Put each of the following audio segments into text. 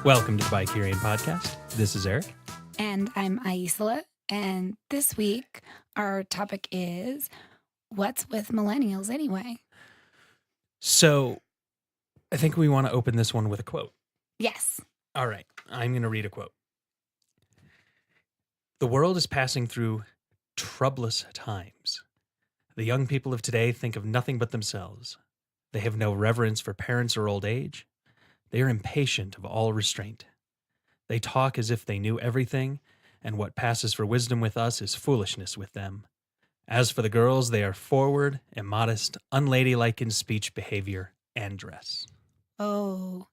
Welcome to the Bikerian Podcast. This is Eric. And I'm Aicila. And this week, our topic is, what's with millennials anyway? So, I think we want to open this one with a quote. Yes. All right, I'm going to read a quote. The world is passing through troublous times. The young people of today think of nothing but themselves. They have no reverence for parents or old age. They are impatient of all restraint. They talk as if they knew everything, and what passes for wisdom with us is foolishness with them. As for the girls, they are forward, immodest, unladylike in speech, behavior, and dress. Oh,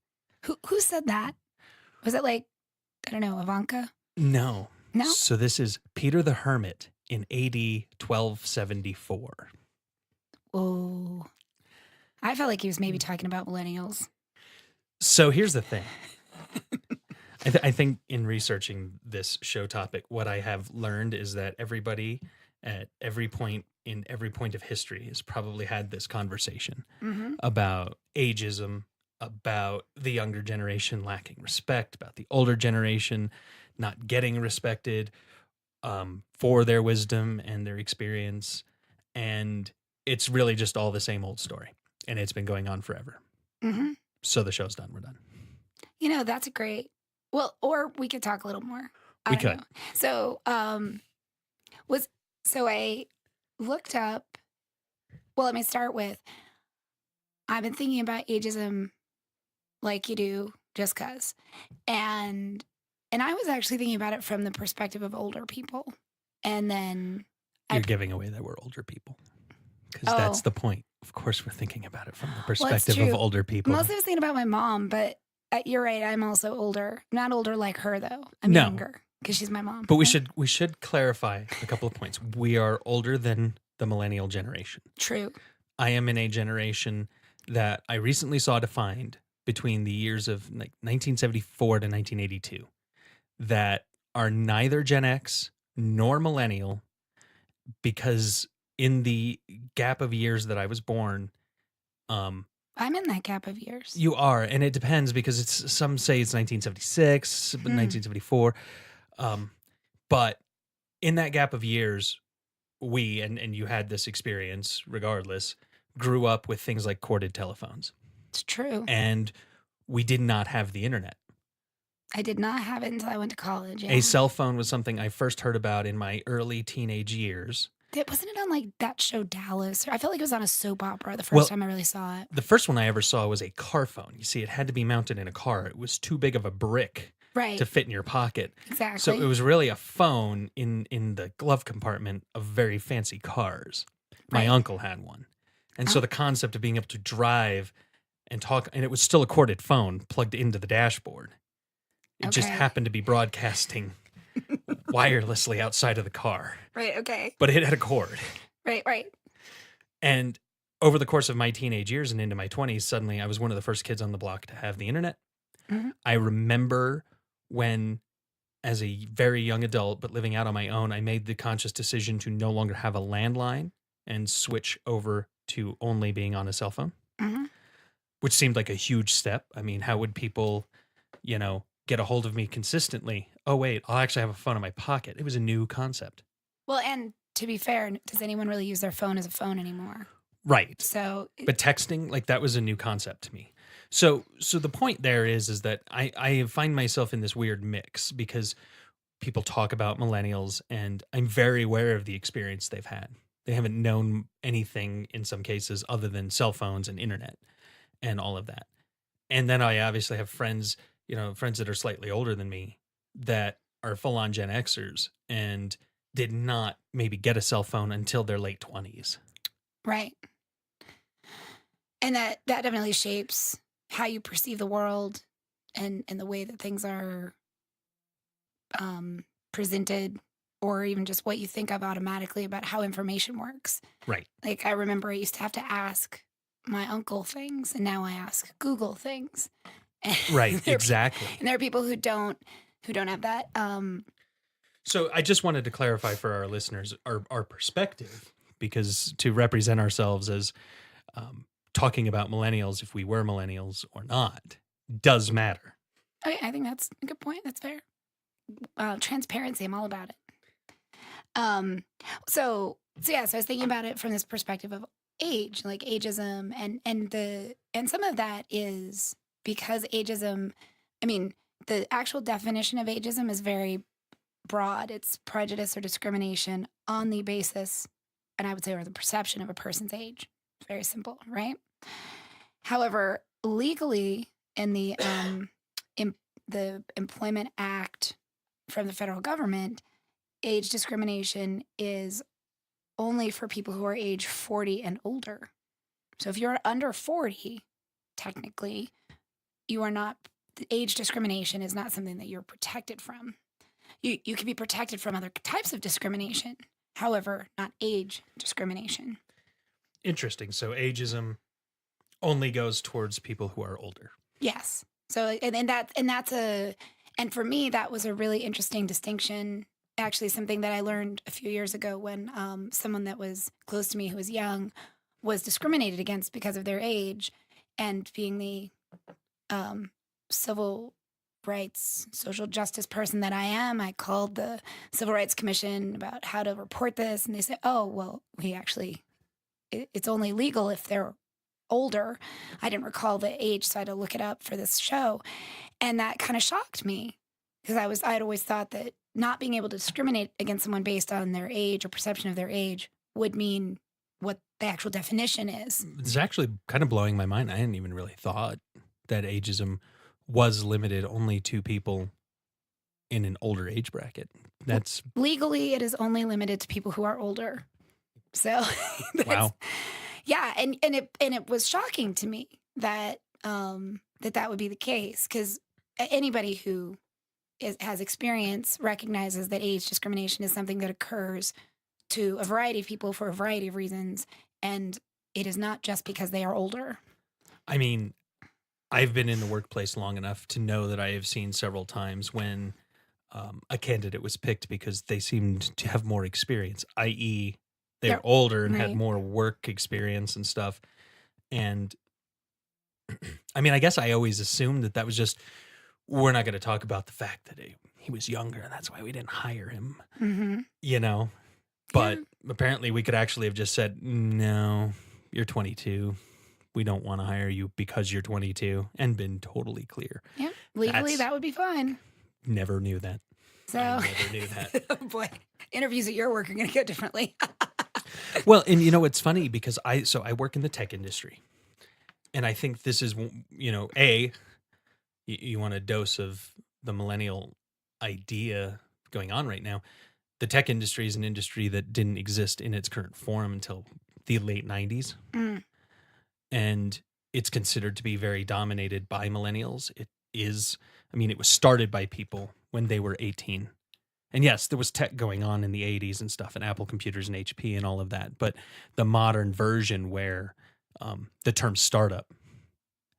who said that? Was it like, I don't know, Ivanka? No. No? So this is Peter the Hermit in AD 1274. Oh, I felt like he was maybe talking about millennials. So here's the thing. I think in researching this show topic, what I have learned is that everybody at every point of history has probably had this conversation about ageism, about the younger generation lacking respect, about the older generation not getting respected for their wisdom and their experience. And it's really just all the same old story. And it's been going on forever. Mm-hmm. So the show's done. We're done. You know, that's a great... Well, or we could talk a little more. We could. So, I looked up... Well, let me start with, I've been thinking about ageism like you do, just 'cause. And I was actually thinking about it from the perspective of older people. And then... You're giving away that we're older people. Because that's the point. Of course, we're thinking about it from the perspective of older people. Mostly I was thinking about my mom, but you're right. I'm also older. I'm not older like her, though. I'm younger because she's my mom. But we should clarify a couple of points. We are older than the millennial generation. True. I am in a generation that I recently saw defined between the years of like 1974 to 1982 that are neither Gen X nor millennial, because in the gap of years that I was born, I'm in that gap of years. You are, and it depends because some say it's 1976, 1974, but in that gap of years, we and you had this experience regardless, grew up with things like corded telephones. It's true, and we did not have the internet. I did not have it until I went to college. Yeah. A cell phone was something I first heard about in my early teenage years. Wasn't it on like that show Dallas? I felt like it was on a soap opera the first time I really saw it. The first one I ever saw was a car phone. You see, it had to be mounted in a car. It was too big of a brick to fit in your pocket. Exactly. So it was really a phone in the glove compartment of very fancy cars. My uncle had one. And so the concept of being able to drive and talk, and it was still a corded phone plugged into the dashboard. It just happened to be broadcasting wirelessly outside of the car. Right, okay. But it had a cord. Right. And over the course of my teenage years and into my 20s, suddenly I was one of the first kids on the block to have the internet. Mm-hmm. I remember when, as a very young adult, but living out on my own, I made the conscious decision to no longer have a landline and switch over to only being on a cell phone, which seemed like a huge step. I mean, how would people, get a hold of me consistently? Oh, wait, I'll actually have a phone in my pocket. It was a new concept. Well, and to be fair, does anyone really use their phone as a phone anymore? Right. So, but texting, like, that was a new concept to me. So the point there is that I find myself in this weird mix because people talk about millennials and I'm very aware of the experience they've had. They haven't known anything in some cases other than cell phones and internet and all of that. And then I obviously have friends that are slightly older than me that are full-on Gen Xers and did not maybe get a cell phone until their late 20s. Right. And that definitely shapes how you perceive the world and the way that things are presented, or even just what you think of automatically about how information works. Right. Like, I remember I used to have to ask my uncle things, and now I ask Google things. Right, exactly. And there are people who don't have that. So I just wanted to clarify for our listeners our perspective, because to represent ourselves as talking about millennials, if we were millennials or not, does matter. Okay, I think that's a good point. That's fair. Transparency, I'm all about it. Um, so yeah, so I was thinking about it from this perspective of age, like ageism, and some of that is because ageism. I mean, the actual definition of ageism is very broad. It's prejudice or discrimination on the basis, and I would say, or the perception of a person's age. It's very simple, right? However, legally, in the Employment Act from the federal government, age discrimination is only for people who are age 40 and older. So if you're under 40, technically, you are not, age discrimination is not something that you're protected from. You can be protected from other types of discrimination, however, not age discrimination. Interesting. So ageism only goes towards people who are older. Yes. So and for me, that was a really interesting distinction. Actually, something that I learned a few years ago when someone that was close to me who was young was discriminated against because of their age, and being the civil rights, social justice person that I am, I called the Civil Rights Commission about how to report this, and they said, "Oh, well, it's only legal if they're older." I didn't recall the age, so I had to look it up for this show. And that kind of shocked me because I'd always thought that not being able to discriminate against someone based on their age or perception of their age would mean what the actual definition is. It's actually kind of blowing my mind. I hadn't even really thought that ageism was limited only to people in an older age bracket. That's legally, it is only limited to people who are older. So wow. Yeah, and it was shocking to me that that would be the case, because anybody who has experience recognizes that age discrimination is something that occurs to a variety of people for a variety of reasons, and it is not just because they are older. I mean, I've been in the workplace long enough to know that I have seen several times when a candidate was picked because they seemed to have more experience, i.e., they're older and had more work experience and stuff. And I mean, I guess I always assumed that was just, we're not going to talk about the fact that he was younger and that's why we didn't hire him, you know? But apparently we could actually have just said, no, you're 22. We don't want to hire you because you're 22, and been totally clear. Yeah, legally that would be fine. Never knew that. So, I never knew that. Oh boy, interviews at your work are going to go differently. Well, and you know, it's funny because I work in the tech industry, and I think this is, you know, you want a dose of the millennial idea going on right now. The tech industry is an industry that didn't exist in its current form until the late 90s. And it's considered to be very dominated by millennials. It is, I mean, it was started by people when they were 18. And yes, there was tech going on in the 80s and stuff, and Apple computers and HP and all of that. But the modern version where the term startup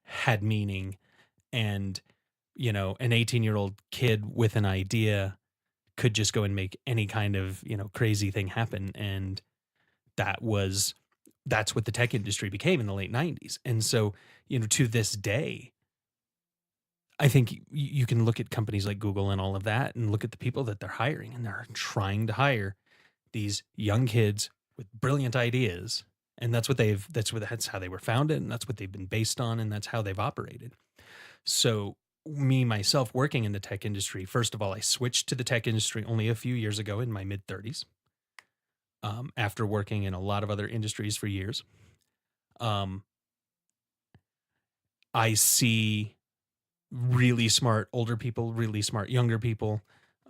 had meaning, and, you know, an 18-year-old kid with an idea could just go and make any kind of, you know, crazy thing happen. And that's what the tech industry became in the late 90s. And so, you know, to this day, I think you can look at companies like Google and all of that and look at the people that they're hiring, and they're trying to hire these young kids with brilliant ideas. And that's how they were founded, and that's what they've been based on, and that's how they've operated. So me, myself, working in the tech industry, first of all, I switched to the tech industry only a few years ago in my mid 30s. After working in a lot of other industries for years. I see really smart older people, really smart younger people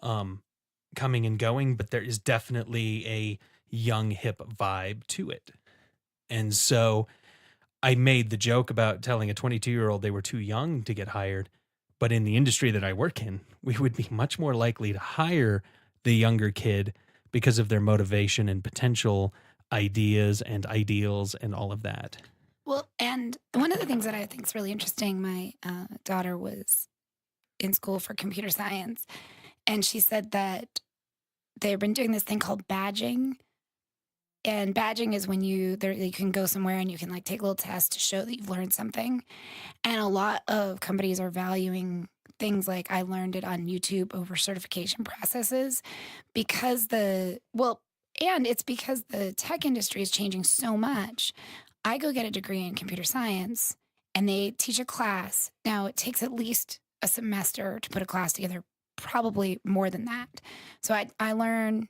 coming and going, but there is definitely a young, hip vibe to it. And so I made the joke about telling a 22-year-old they were too young to get hired, but in the industry that I work in, we would be much more likely to hire the younger kid because of their motivation and potential ideas and ideals and all of that. Well, and one of the things that I think is really interesting, my daughter was in school for computer science, and she said that they've been doing this thing called badging. And badging is when you can go somewhere and you can like take a little test to show that you've learned something. And a lot of companies are valuing things like I learned it on YouTube over certification processes because and it's because the tech industry is changing so much. I go get a degree in computer science and they teach a class. Now, it takes at least a semester to put a class together, probably more than that. So I learned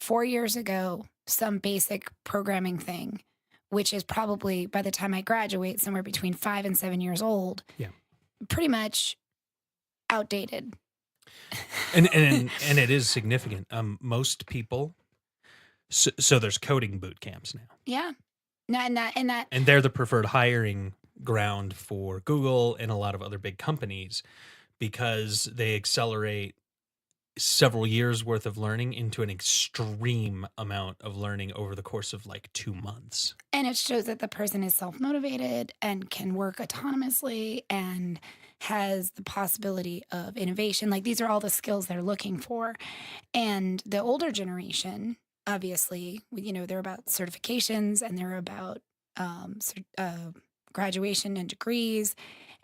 4 years ago some basic programming thing, which is probably by the time I graduate, somewhere between 5 and 7 years old. Yeah. Pretty much outdated. And it is significant. Most people, so there's coding boot camps now. Yeah. And they're the preferred hiring ground for Google and a lot of other big companies because they accelerate several years worth of learning into an extreme amount of learning over the course of like 2 months. And it shows that the person is self-motivated and can work autonomously and has the possibility of innovation. Like these are all the skills they're looking for. And the older generation, obviously, they're about certifications and they're about graduation and degrees.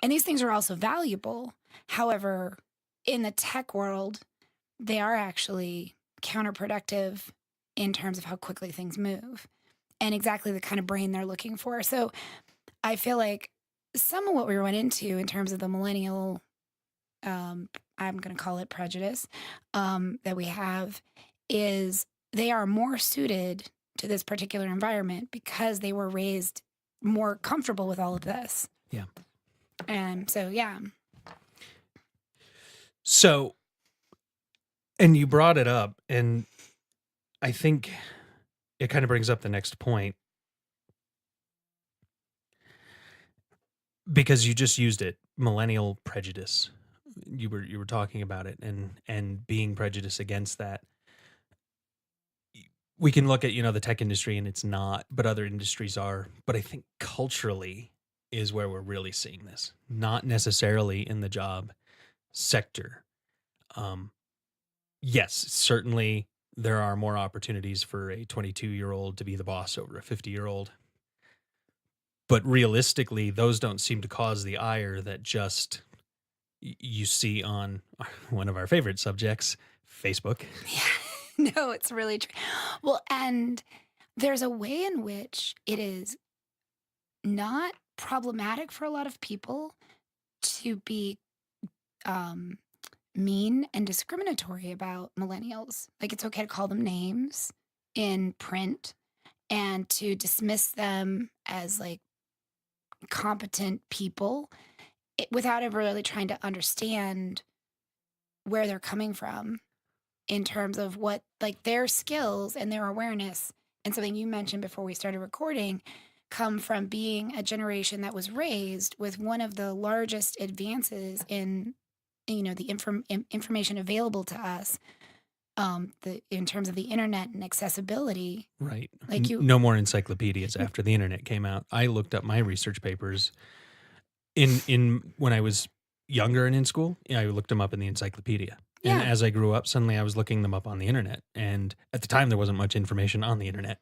And these things are also valuable. However, in the tech world, they are actually counterproductive in terms of how quickly things move and exactly the kind of brain they're looking for. So I feel like some of what we went into in terms of the millennial, I'm going to call it prejudice, that we have is they are more suited to this particular environment because they were raised more comfortable with all of this. Yeah. And so, yeah. So, and you brought it up, and I think it kind of brings up the next point because you just used it, millennial prejudice. You were talking about it and being prejudiced against that. We can look at, the tech industry and it's not, but other industries are. But I think culturally is where we're really seeing this, not necessarily in the job sector. Yes, certainly there are more opportunities for a 22-year-old to be the boss over a 50-year-old. But realistically, those don't seem to cause the ire that just you see on one of our favorite subjects, Facebook. Yeah, no, it's really true. Well, and there's a way in which it is not problematic for a lot of people to be mean and discriminatory about millennials. Like it's okay to call them names in print and to dismiss them as like competent people without ever really trying to understand where they're coming from in terms of what like their skills and their awareness and something you mentioned before we started recording come from being a generation that was raised with one of the largest advances in the information available to us in terms of the internet and accessibility. Right. Like no more encyclopedias after the internet came out. I looked up my research papers in when I was younger and in school. I looked them up in the encyclopedia. And as I grew up, suddenly I was looking them up on the internet. And at the time, there wasn't much information on the internet.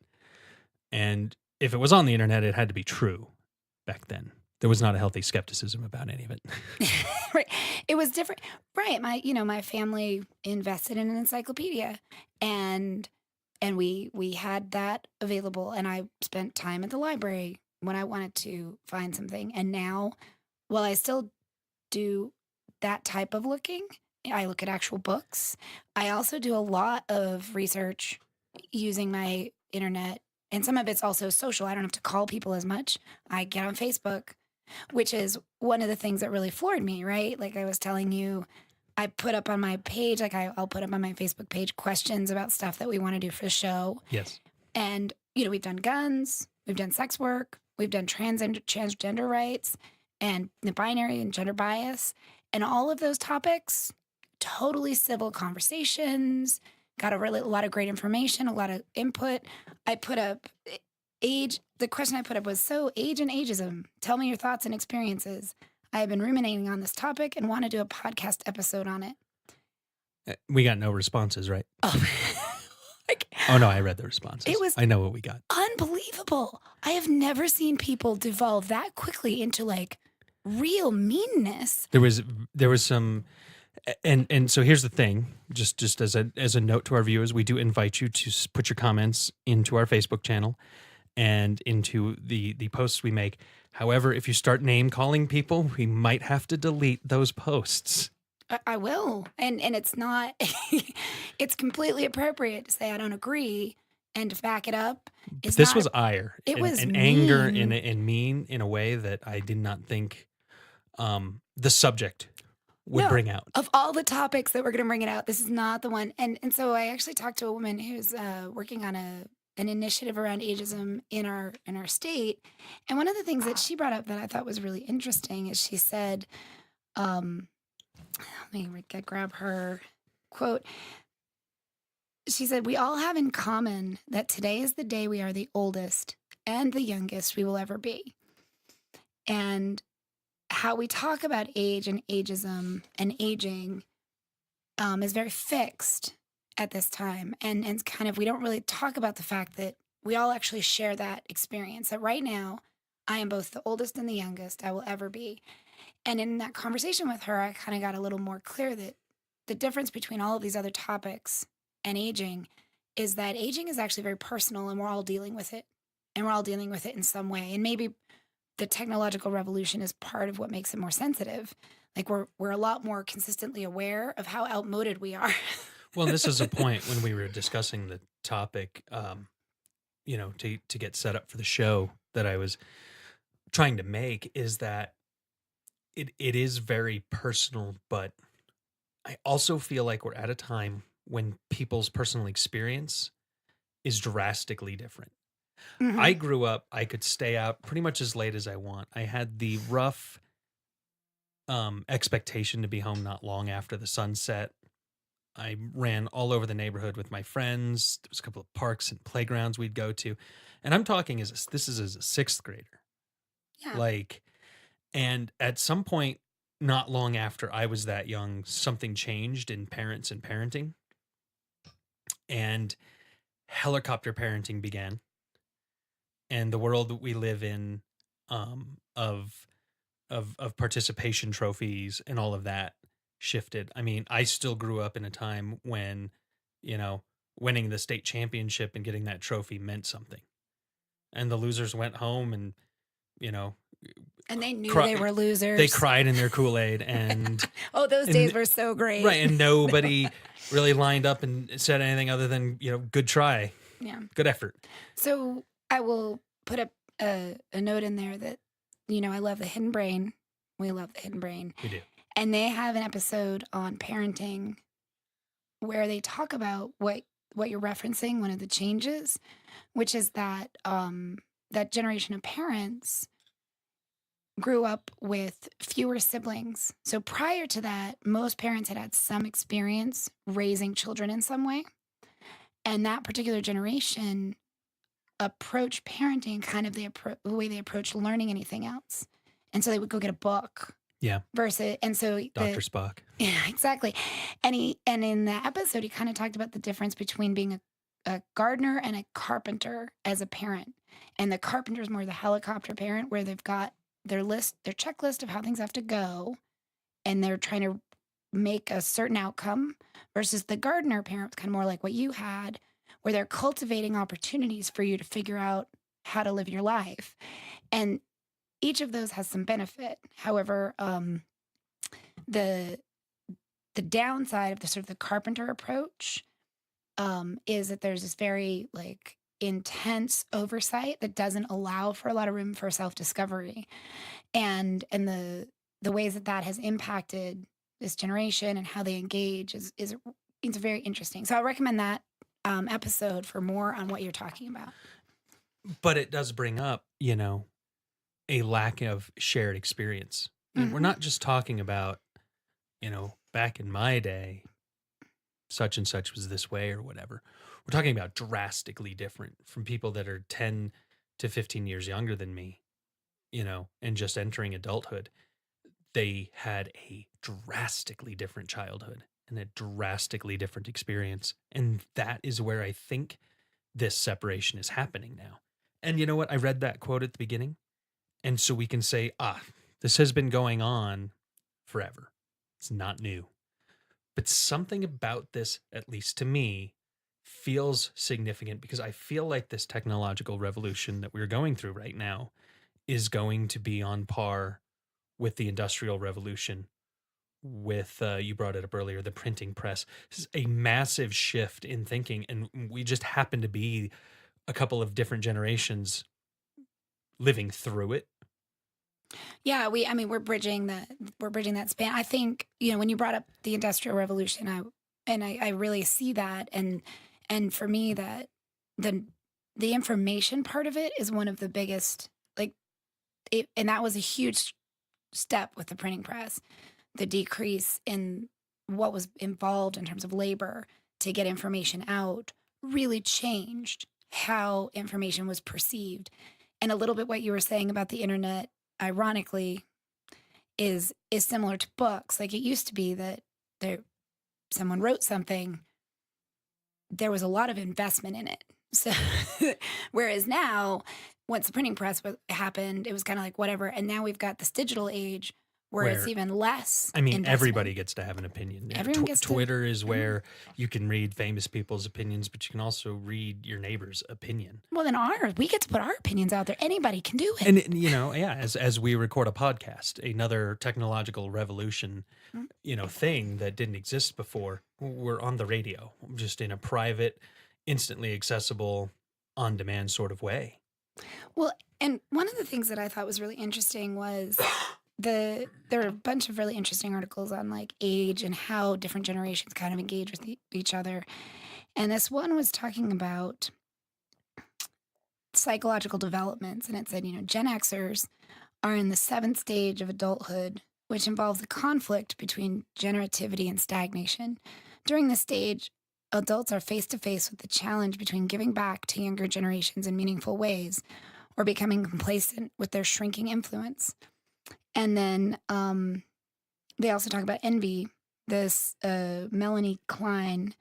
And if it was on the internet, it had to be true back then. There was not a healthy skepticism about any of it. Right. It was different. Right. My family invested in an encyclopedia and we had that available. And I spent time at the library when I wanted to find something. And now, while I still do that type of looking, I look at actual books. I also do a lot of research using my internet. And some of it's also social. I don't have to call people as much. I get on Facebook, which is one of the things that really floored me, right? Like I was telling you, I put up on my page, like I'll put up on my Facebook page questions about stuff that we want to do for the show. Yes. And, we've done guns, we've done sex work, we've done transgender rights and the binary and gender bias. And all of those topics, totally civil conversations, got a lot of great information, a lot of input. I put up age. The question I put up was, so age and ageism, tell me your thoughts and experiences. I have been ruminating on this topic and want to do a podcast episode on it. We got no responses, right? Oh, oh no, I read the responses. It was I know what we got. Unbelievable. I have never seen people devolve that quickly into like real meanness. There was some, and so here's the thing, just as a note to our viewers, we do invite you to put your comments into our Facebook channel and into the posts we make. However, if you start name calling people, we might have to delete those posts. I will. And it's not, it's completely appropriate to say I don't agree and to back it up. But this was ire. It was and anger mean. and mean in a way that I did not think the subject would bring out. Of all the topics that we're going to bring it out, this is not the one. And so I actually talked to a woman who's working on an initiative around ageism in our state. And one of the things that she brought up that I thought was really interesting is she said, let me grab her quote. She said, "We all have in common that today is the day we are the oldest and the youngest we will ever be." And how we talk about age and ageism and aging is very fixed at this time. And kind of, we don't really talk about the fact that we all actually share that experience. That right now, I am both the oldest and the youngest I will ever be. And in that conversation with her, I kind of got a little more clear that the difference between all of these other topics and aging is that aging is actually very personal, and we're all dealing with it. And we're all dealing with it in some way. And maybe the technological revolution is part of what makes it more sensitive. Like we're a lot more consistently aware of how outmoded we are. Well, this is a point when we were discussing the topic, to get set up for the show that I was trying to make, is that it is very personal, but I also feel like we're at a time when people's personal experience is drastically different. Mhm. I grew up, I could stay out pretty much as late as I want. I had the rough expectation to be home not long after the sunset. I ran all over the neighborhood with my friends. There was a couple of parks and playgrounds we'd go to. And I'm talking this is as a sixth grader. Yeah. And at some point, not long after I was that young, something changed in parents and parenting. And helicopter parenting began. And the world that we live in, of participation trophies and all of that shifted. I mean, I still grew up in a time when, winning the state championship and getting that trophy meant something. And the losers went home and, And they knew they were losers. They cried in their Kool-Aid and oh, those days were so great. Right. And nobody really lined up and said anything other than, good try. Yeah. Good effort. So I will put a note in there that, I love the Hidden Brain. We love the Hidden Brain. We do. And they have an episode on parenting where they talk about what you're referencing, one of the changes, which is that that generation of parents grew up with fewer siblings. So prior to that, most parents had some experience raising children in some way. And that particular generation approached parenting kind of the way they approach learning anything else. And so they would go get a book. Yeah. And so Dr. Spock. Yeah, exactly. And in the episode, he kind of talked about the difference between being a gardener and a carpenter as a parent. And the carpenter is more the helicopter parent, where they've got their checklist of how things have to go, and they're trying to make a certain outcome, versus the gardener parent, kind of more like what you had, where they're cultivating opportunities for you to figure out how to live your life. And each of those has some benefit. However, the downside of the sort of the carpenter approach is that there's this very intense oversight that doesn't allow for a lot of room for self-discovery, and the ways that has impacted this generation and how they engage is it's very interesting. So I recommend that episode for more on what you're talking about. But it does bring up, a lack of shared experience. And we're not just talking about, back in my day, such and such was this way or whatever. We're talking about drastically different from people that are 10 to 15 years younger than me, and just entering adulthood. They had a drastically different childhood and a drastically different experience. And that is where I think this separation is happening now. And you know what? I read that quote at the beginning. And so we can say, This has been going on forever. It's not new. But something about this, at least to me, feels significant because I feel like this technological revolution that we're going through right now is going to be on par with the Industrial Revolution, with, you brought it up earlier, the printing press. This is a massive shift in thinking, and we just happen to be a couple of different generations living through it. Yeah, I mean, we're bridging that span. I think, when you brought up the Industrial Revolution, I really see that, and for me, that the information part of it is one of the biggest, like, and that was a huge step with the printing press. The decrease in what was involved in terms of labor to get information out really changed how information was perceived. And a little bit what you were saying about the internet, ironically, is similar to books. Like, it used to be that someone wrote something, there was a lot of investment in it. So whereas now, once the printing press happened, it was kind of like whatever. And now we've got this digital age where it's Where, even less I mean, investment. everybody gets to have an opinion. Everyone gets to. Twitter is Mhm. where you can read famous people's opinions, but you can also read your neighbor's opinion. Well, then we get to put our opinions out there. Anybody can do it. And yeah, as we record a podcast, another technological revolution, Mhm. thing that didn't exist before. We're on the radio, just in a private, instantly accessible, on-demand sort of way. Well, and one of the things that I thought was really interesting was there are a bunch of really interesting articles on like age and how different generations kind of engage with each other. And this one was talking about psychological developments, and it said, Gen Xers are in the 7th stage of adulthood, which involves the conflict between generativity and stagnation. During this stage, adults are face to face with the challenge between giving back to younger generations in meaningful ways or becoming complacent with their shrinking influence. And then they also talk about envy. This Melanie Klein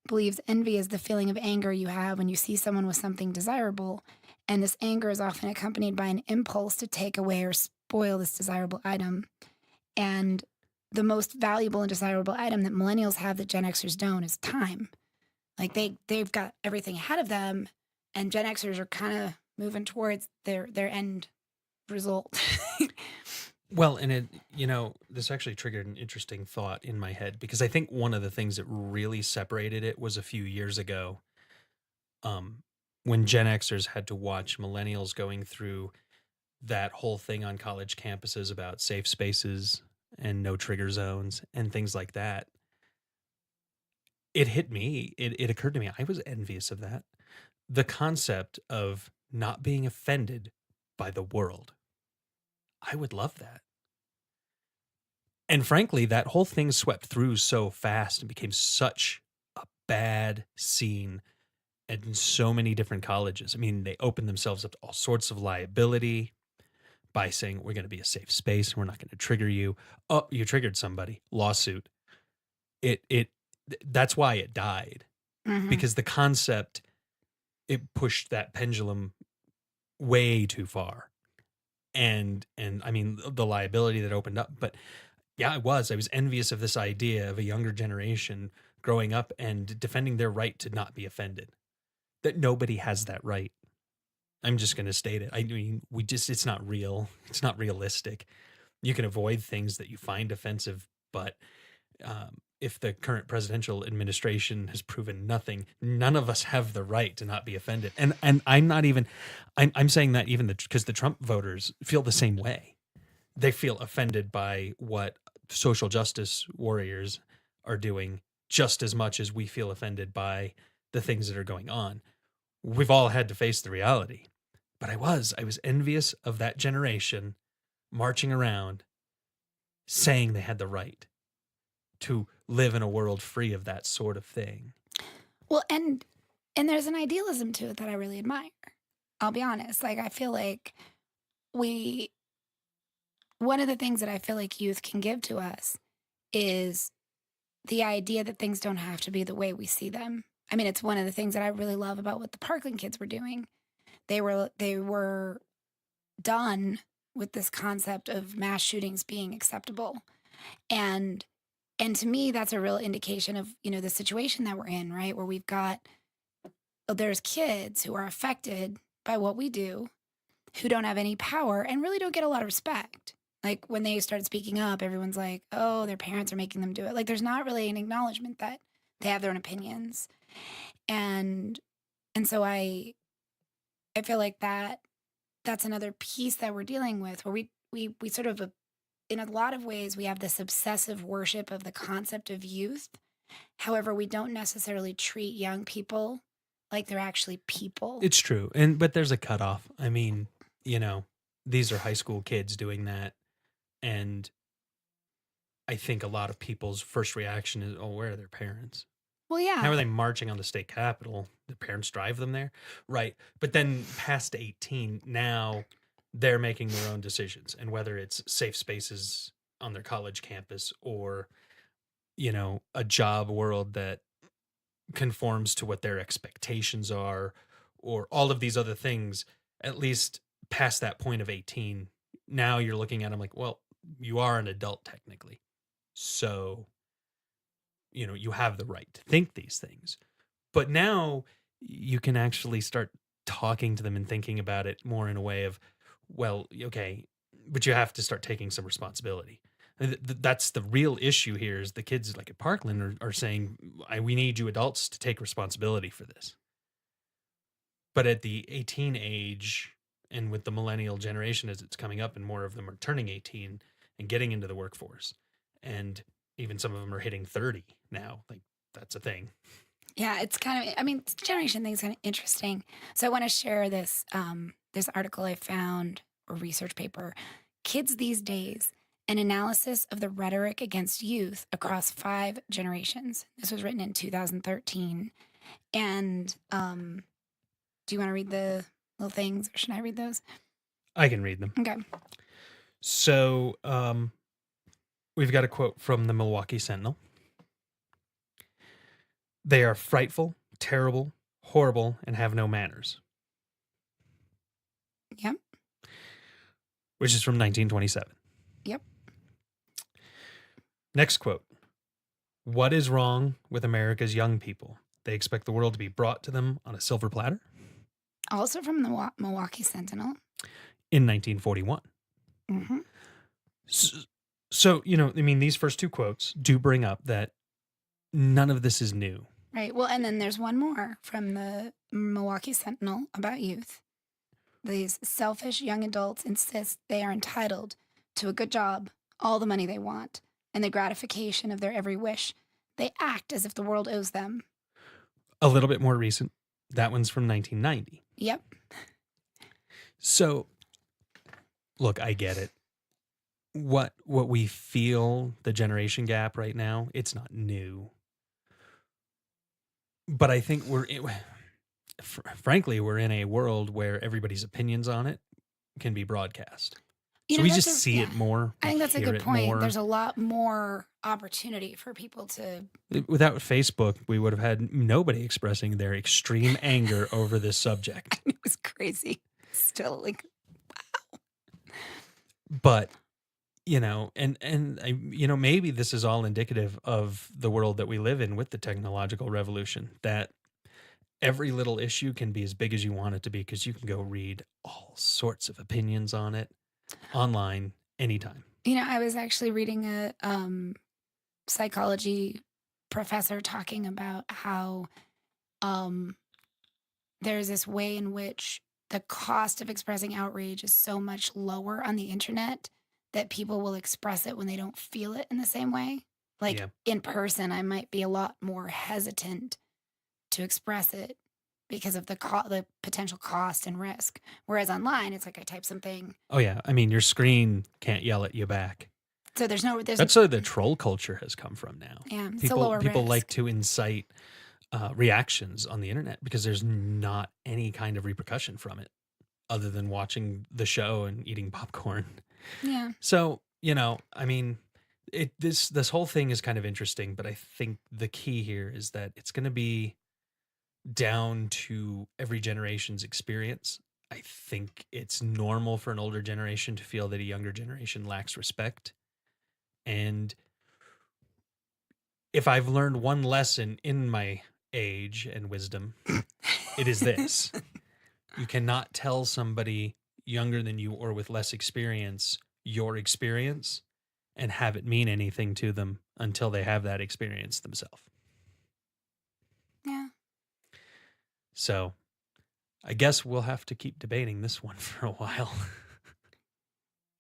believes envy is the feeling of anger you have when you see someone with something desirable. And this anger is often accompanied by an impulse to take away or spoil this desirable item. And the most valuable and desirable item that millennials have that Gen Xers don't is time. Like they've got everything ahead of them, and Gen Xers are kind of moving towards their end result. Well, and it, this actually triggered an interesting thought in my head, because I think one of the things that really separated it was a few years ago, when Gen Xers had to watch millennials going through that whole thing on college campuses about safe spaces and no trigger zones and things like that. It hit me. It occurred to me. I was envious of that. The concept of not being offended by the world. I would love that. And frankly, that whole thing swept through so fast and became such a bad scene in so many different colleges. I mean, they opened themselves up to all sorts of liability by saying, we're going to be a safe space and we're not going to trigger you. Oh, you triggered somebody. Lawsuit. That's why it died. Mhm. Because the concept, it pushed that pendulum way too far. And I mean, the liability that opened up. But yeah, I was envious of this idea of a younger generation growing up and defending their right to not be offended. That nobody has that right. I'm just going to state it. I mean, it's not real. It's not realistic. You can avoid things that you find offensive, but if the current presidential administration has proven nothing, none of us have the right to not be offended. And I'm not even, I'm saying that even because the Trump voters feel the same way. They feel offended by what social justice warriors are doing just as much as we feel offended by the things that are going on. We've all had to face the reality. But I was envious of that generation marching around saying they had the right to live in a world free of that sort of thing. Well, and there's an idealism to it that I really admire. I'll be honest. Like, I feel like one of the things that I feel like youth can give to us is the idea that things don't have to be the way we see them. I mean, it's one of the things that I really love about what the Parkland kids were doing. They were done with this concept of mass shootings being acceptable. And and to me, that's a real indication of, the situation that we're in, right? Where there's kids who are affected by what we do, who don't have any power and really don't get a lot of respect. Like when they start speaking up, everyone's like, "Oh, their parents are making them do it." Like there's not really an acknowledgement that they have their own opinions. And and so I feel like that's another piece that we're dealing with, where we sort of in a lot of ways we have this obsessive worship of the concept of youth. However, we don't necessarily treat young people like they're actually people. It's true. But there's a cutoff. I mean, these are high school kids doing that. And I think a lot of people's first reaction is, oh, where are their parents? Well, How are yeah. they marching on the state capitol? Their parents drive them there? Right. But then past 18, now they're making their own decisions. And whether it's safe spaces on their college campus or, a job world that conforms to what their expectations are, or all of these other things, at least past that point of 18, now you're looking at them like, well, you are an adult technically. So, you have the right to think these things. But now you can actually start talking to them and thinking about it more in a way of, well, okay, but you have to start taking some responsibility. That's the real issue here is the kids like at Parkland are saying, we need you adults to take responsibility for this. But at the 18 age and with the millennial generation as it's coming up and more of them are turning 18 and getting into the workforce, and even some of them are hitting 30 now, like that's a thing. Yeah, it's kind of, I mean, generation thing is kind of interesting. So I want to share this article I found, or research paper, Kids These Days, an analysis of the rhetoric against youth across 5 generations. This was written in 2013. And do you want to read the little things, or should I read those? I can read them. Okay. So we've got a quote from the Milwaukee Sentinel. They are frightful, terrible, horrible, and have no manners. Yep. Which is from 1927. Yep. Next quote. What is wrong with America's young people? They expect the world to be brought to them on a silver platter? Also from the Milwaukee Sentinel. In 1941. Mm-hmm. So, I mean, these first 2 quotes do bring up that none of this is new. Right. Well, and then there's one more from the Milwaukee Sentinel about youth. These selfish young adults insist they are entitled to a good job, all the money they want, and the gratification of their every wish. They act as if the world owes them. A little bit more recent. That one's from 1990. Yep. So, look, I get it. What we feel, the generation gap right now, it's not new. But I think frankly, we're in a world where everybody's opinions on it can be broadcast. So we just see it more. I think that's a good point. More. There's a lot more opportunity for people to... Without Facebook, we would have had nobody expressing their extreme anger over this subject. It was crazy. Still, like, wow. But, maybe this is all indicative of the world that we live in with the technological revolution, that every little issue can be as big as you want it to be because you can go read all sorts of opinions on it online anytime. I was actually reading a psychology professor talking about how there's this way in which the cost of expressing outrage is so much lower on the internet that people will express it when they don't feel it in the same way. Like in person, I might be a lot more hesitant to express it because of the potential cost and risk. Whereas online, it's like I type something. Oh yeah, I mean your screen can't yell at you back. So there's that's where the troll culture has come from now. Yeah, it's people a lower risk. like to incite reactions on the internet because there's not any kind of repercussion from it other than watching the show and eating popcorn. Yeah. So I mean, this whole thing is kind of interesting, but I think the key here is that it's going to be down to every generation's experience I think it's normal for an older generation to feel that a younger generation lacks respect. And if I've learned one lesson in my age and wisdom, it is this. You cannot tell somebody younger than you or with less experience your experience and have it mean anything to them until they have that experience themselves. Yeah. So I guess we'll have to keep debating this one for a while.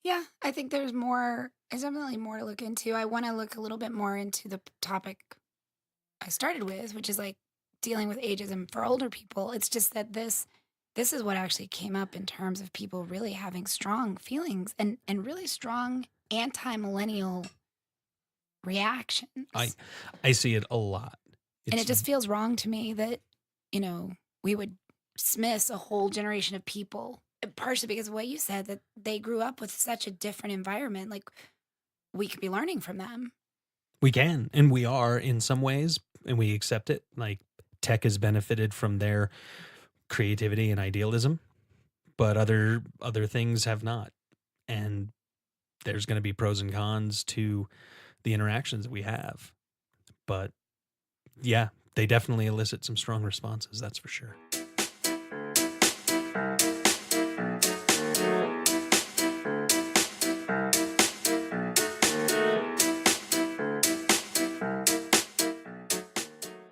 Yeah, I think there's definitely more to look into. I want to look a little bit more into the topic I started with, which is like dealing with ageism for older people. It's just that this is what actually came up in terms of people really having strong feelings and really strong anti-millennial reactions. I see it a lot. And it just feels wrong to me that, we would dismiss a whole generation of people, partially because of what you said, that they grew up with such a different environment. Like, we could be learning from them. We can, and we are in some ways, and we accept it. Like, tech has benefited from their creativity and idealism, but other things have not. And there's going to be pros and cons to the interactions that we have. But yeah, they definitely elicit some strong responses, that's for sure.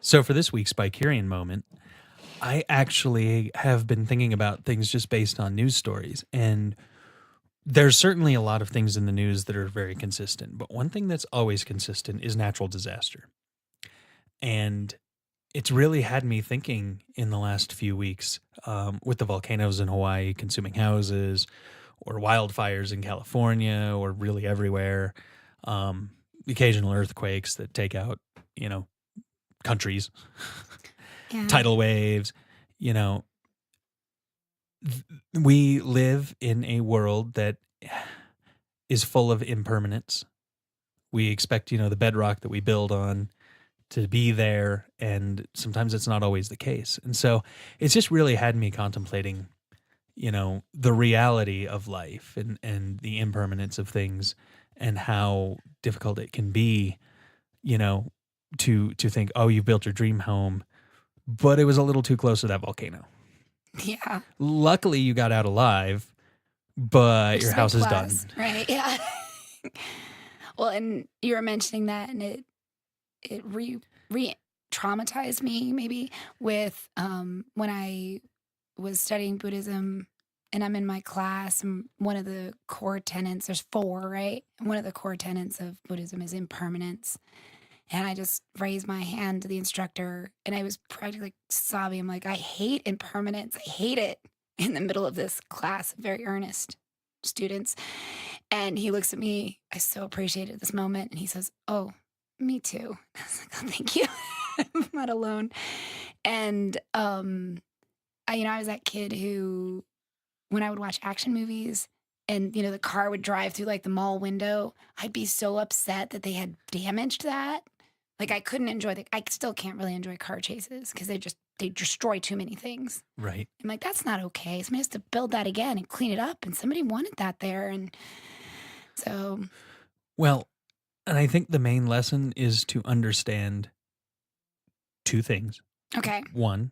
So for this week's Bikerian moment, I actually have been thinking about things just based on news stories. And there's certainly a lot of things in the news that are very consistent. But one thing that's always consistent is natural disaster. And it's really had me thinking in the last few weeks with the volcanoes in Hawaii consuming houses, or wildfires in California, or really everywhere, occasional earthquakes that take out, countries, Yeah. tidal waves, we live in a world that is full of impermanence. We expect, the bedrock that we build on to be there, and sometimes it's not always the case. And so it's just really had me contemplating, the reality of life and the impermanence of things, and how difficult it can be, to think, oh, you built your dream home, but it was a little too close to that volcano. Yeah. Luckily, you got out alive, but your house is done. Right. Yeah. Well, and you were mentioning that, and it re-traumatized me maybe with when I was studying Buddhism, and I'm in my class, and one of the core tenets, there's 4, right? And one of the core tenets of Buddhism is impermanence. And I just raised my hand to the instructor, and I was practically sobbing. I'm like, I hate impermanence. I hate it, in the middle of this class of very earnest students. And he looks at me. I so appreciated this moment. And he says, oh, me too. I was like, oh, thank you. I'm not alone. And, I was that kid who, when I would watch action movies, and, the car would drive through like the mall window, I'd be so upset that they had damaged that. Like, I couldn't enjoy I still can't really enjoy car chases because they destroy too many things. Right. I'm like, that's not okay. Somebody has to build that again and clean it up, and somebody wanted that there. And so. Well, and I think the main lesson is to understand 2 things. Okay. 1,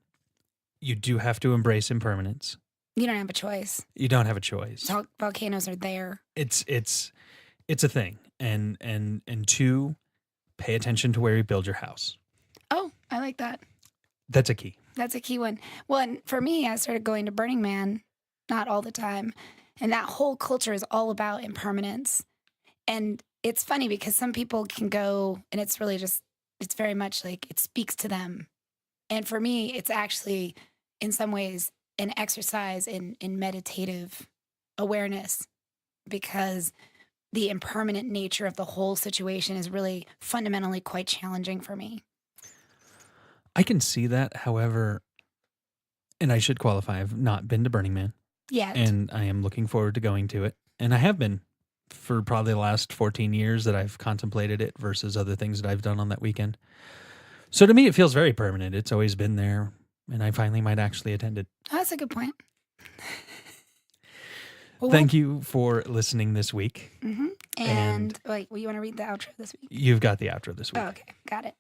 you do have to embrace impermanence. You don't have a choice. You don't have a choice. Volcanoes are there. It's a thing. And 2, pay attention to where you build your house. Oh, I like that. That's a key. That's a key one. Well, and for me, I started going to Burning Man, not all the time. And that whole culture is all about impermanence. And it's funny because some people can go, and it's really just, it's very much like it speaks to them. And for me, it's actually, in some ways, an exercise in meditative awareness, because the impermanent nature of the whole situation is really fundamentally quite challenging for me. I can see that. However, and I should qualify, I've not been to Burning Man. Yet. And I am looking forward to going to it. And I have been for probably the last 14 years that I've contemplated it versus other things that I've done on that weekend. So to me, it feels very permanent. It's always been there. And I finally might actually attend it. Oh, that's a good point. Well, Thank you for listening this week. Mm-hmm. And wait, you want to read the outro this week? You've got the outro this week. Oh, okay, got it.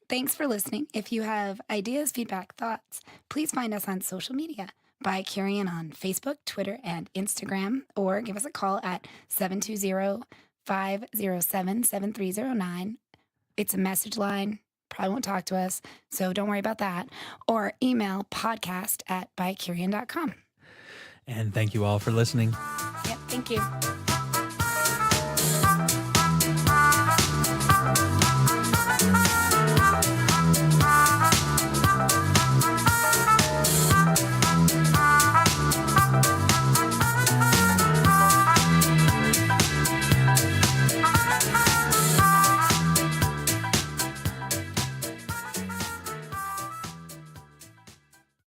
Thanks for listening. If you have ideas, feedback, thoughts, please find us on social media by Carrying on Facebook, Twitter, and Instagram, or give us a call at 720-507-7309. It's a message line. Probably won't talk to us, so don't worry about that. Or email podcast@bycurian.com. And thank you all for listening. Yep, thank you.